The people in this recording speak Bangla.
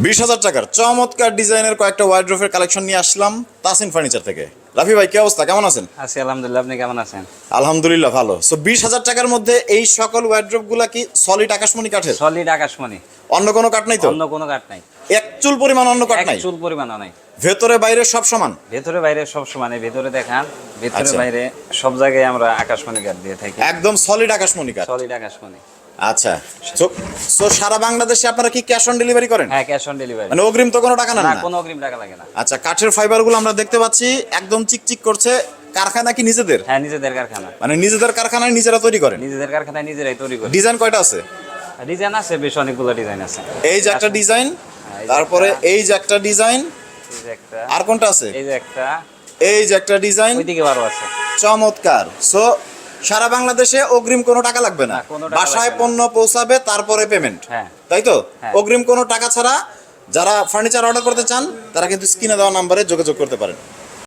20,000 টাকার চমৎকার ডিজাইনের কয়েকটা ওয়ার্ড্রোবের কালেকশন নিয়ে আসলাম তাসিন ফার্নিচার থেকে। রাফি ভাই, কি অবস্থা, কেমন আছেন? আছি আলহামদুলিল্লাহ, আপনি কেমন আছেন? আলহামদুলিল্লাহ ভালো। সো 20,000 টাকার মধ্যে এই সকল ওয়ার্ড্রোব গুলা কি সলিড আকাশমণি কাঠের? সলিড আকাশমণি, অন্য কোনো কাঠ নাই তো? অন্য কোনো কাঠ নাই, এক চুল পরিমাণ অন্য কাঠ এক নাই? চুল পরিমাণও নাই। ভেতরে বাইরে সব সমান? ভেতরে বাইরে সব সমানে, ভেতরে দেখান, ভেতরে আচ্ছা। বাইরে সব জায়গায় আমরা আকাশমণি কাঠ দিয়ে থাকি, একদম সলিড আকাশমণি কাঠ। সলিড আকাশমণি। আচ্ছা। সো সারা বাংলাদেশে আপনারা কি ক্যাশ অন ডেলিভারি করেন? হ্যাঁ, ক্যাশ অন ডেলিভারি। মানে অগ্রিম তো কোনো টাকা নেন না, না? কোনো অগ্রিম টাকা লাগে না। আচ্ছা, কাঠের ফাইবারগুলো আমরা দেখতে পাচ্ছি একদম চিকচিক করছে। কারখানা কি নিজেদের? হ্যাঁ, নিজেদের কারখানা, মানে নিজেদের কারখানায় নিজেরা তৈরি করেন? নিজেদের কারখানায় নিজেরাই তৈরি করি। ডিজাইন কয়টা আছে? ডিজাইন আছে বেশ, অনেকগুলো ডিজাইন আছে। এই যে একটা ডিজাইন, এই যে তারপরে একটা, এই যে একটা ডিজাইন, এই যে একটা, আর কোনটা আছে? এই যে একটা, এই যে একটা ডিজাইন। ওইদিকে বারো আছে। চমৎকার। সো সারা বাংলাদেশে অগ্রিম কোনো টাকা লাগবে না, না, কোনো টাকা বাসায় লাগবে না। পণ্য পৌঁছাবে তারপরে পেমেন্ট। হ্যাঁ, তাই তো? হ্যাঁ। অগ্রিম কোনো টাকা ছাড়া যারা ফার্নিচার অর্ডার করতে চান তারা কিন্তু স্ক্রিনে দেওয়া নাম্বারে যোগাযোগ করতে পারেন।